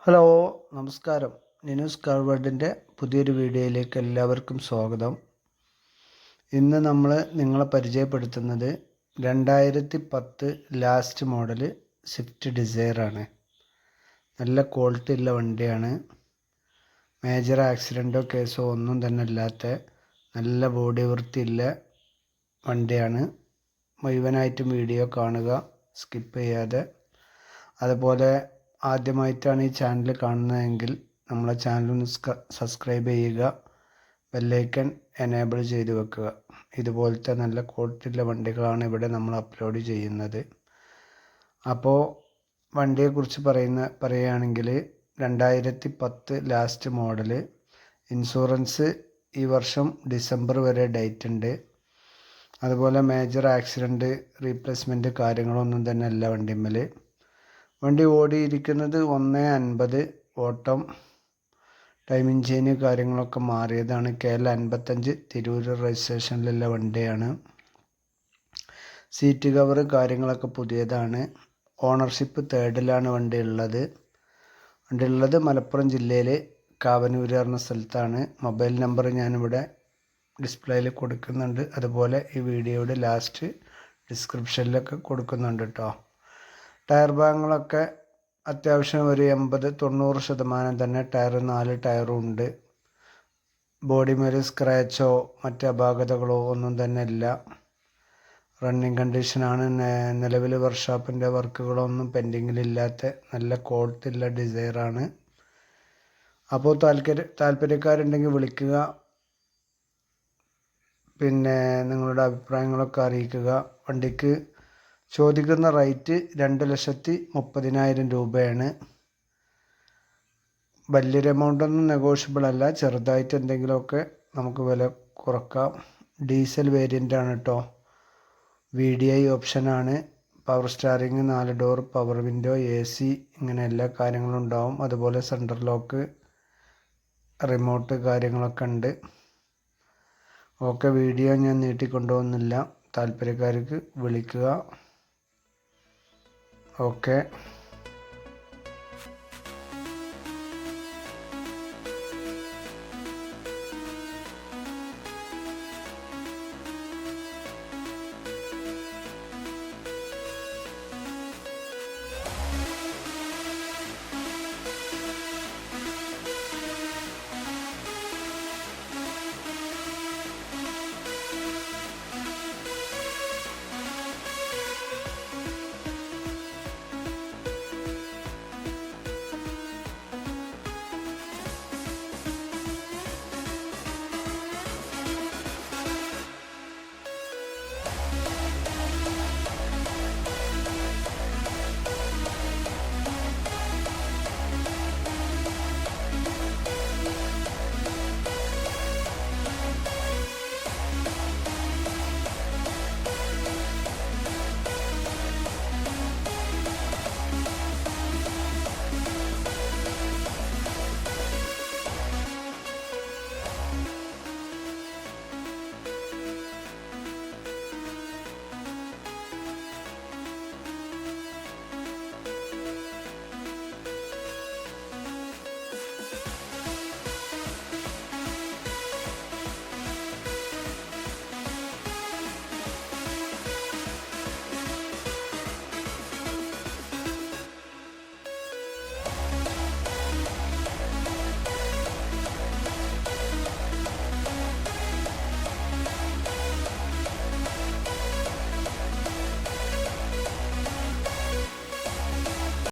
Hello, നമസ്കാരം. നിനൂസ് car വേൾഡിൻ്റെ പുതിയൊരു വീഡിയോയിലേക്ക് എല്ലാവർക്കും സ്വാഗതം. ഇന്ന് നമ്മൾ നിങ്ങളെ പരിചയപ്പെടുത്തുന്നത് 2010 ലാസ്റ്റ് മോഡൽ സ്വിഫ്റ്റ് ഡിസയറാണ്. നല്ല ക്വാളിറ്റി ഉള്ള വണ്ടിയാണ്. മേജർ ആക്സിഡൻറ്റോ കേസോ ഒന്നും തന്നെ ഇല്ലാത്ത നല്ല ബോഡി വൃത്തിയുള്ള വണ്ടിയാണ്. മുഴുവനായിട്ടും വീഡിയോ കാണുക, സ്കിപ്പ് ചെയ്യാതെ. അതുപോലെ ആദ്യമായിട്ടാണ് ഈ ചാനൽ കാണുന്നതെങ്കിൽ നമ്മളെ ചാനൽ ഒന്ന് സബ്സ്ക്രൈബ് ചെയ്യുക, ബെല്ലൈക്കൺ എനേബിൾ ചെയ്ത് വെക്കുക. ഇതുപോലത്തെ നല്ല ക്വാളിറ്റിയുള്ള വണ്ടികളാണ് ഇവിടെ നമ്മൾ അപ്ലോഡ് ചെയ്യുന്നത്. അപ്പോൾ വണ്ടിയെക്കുറിച്ച് പറയുകയാണെങ്കിൽ 2010 ലാസ്റ്റ് മോഡൽ. ഇൻഷുറൻസ് ഈ വർഷം ഡിസംബർ വരെ ഡേറ്റ് ഉണ്ട്. അതുപോലെ മേജർ ആക്സിഡൻറ്റ് റീപ്ലേസ്മെൻറ്റ് കാര്യങ്ങളൊന്നും തന്നെ അല്ല വണ്ടിമ്മൽ. വണ്ടി ഓടിയിരിക്കുന്നത് 150. ഓട്ടം, ടൈമിംഗ് ചെയിന് കാര്യങ്ങളൊക്കെ മാറിയതാണ്. KL 55 തിരൂർ രജിസ്ട്രേഷനിലുള്ള വണ്ടിയാണ്. സീറ്റ് കവർ കാര്യങ്ങളൊക്കെ പുതിയതാണ്. ഓണർഷിപ്പ് തേർഡിലാണ് വണ്ടി ഉള്ളത്. മലപ്പുറം ജില്ലയിൽ കാവനൂർ പറഞ്ഞ സ്ഥലത്താണ്. മൊബൈൽ നമ്പർ ഞാനിവിടെ ഡിസ്പ്ലേയിൽ കൊടുക്കുന്നുണ്ട്. അതുപോലെ ഈ വീഡിയോയുടെ ലാസ്റ്റ് ഡിസ്ക്രിപ്ഷനിലൊക്കെ കൊടുക്കുന്നുണ്ട് കേട്ടോ. ടയർ ഭാഗങ്ങളൊക്കെ അത്യാവശ്യം ഒരു 80-90% തന്നെ ടയർ 4 ടയറും ഉണ്ട്. ബോഡി മേൽ സ്ക്രാച്ചോ മറ്റ് അപാകതകളോ ഒന്നും തന്നെ ഇല്ല. റണ്ണിങ് കണ്ടീഷനാണ്. നിലവിൽ വർക്ക്ഷോപ്പിൻ്റെ വർക്കുകളൊന്നും പെൻഡിങ്ങിലില്ലാത്ത നല്ല ക്വാളിറ്റി ഉള്ള ഡിസയറാണ്. അപ്പോൾ താല്പര്യക്കാരുണ്ടെങ്കിൽ വിളിക്കുക, പിന്നെ നിങ്ങളുടെ അഭിപ്രായങ്ങളൊക്കെ അറിയിക്കുക. വണ്ടിക്ക് ചോദിക്കുന്ന റേറ്റ് 2,30,000 രൂപയാണ്. വലിയൊരു എമൗണ്ടൊന്നും നെഗോഷ്യബിൾ അല്ല. ചെറുതായിട്ട് എന്തെങ്കിലുമൊക്കെ നമുക്ക് വില കുറക്കാം. ഡീസൽ വേരിയൻ്റാണ് കേട്ടോ. VDI ഓപ്ഷനാണ്. Power steering, 4 door, power window, AC, ഇങ്ങനെ എല്ലാ കാര്യങ്ങളും ഉണ്ടാവും. അതുപോലെ സെൻട്രൽ ലോക്ക്, റിമോട്ട് കാര്യങ്ങളൊക്കെ ഉണ്ട്. ഓക്കെ, വീഡിയോ ഞാൻ നീട്ടിക്കൊണ്ടുപോകുന്നില്ല. താല്പര്യക്കാർക്ക് വിളിക്കുക. ഓക്കെ.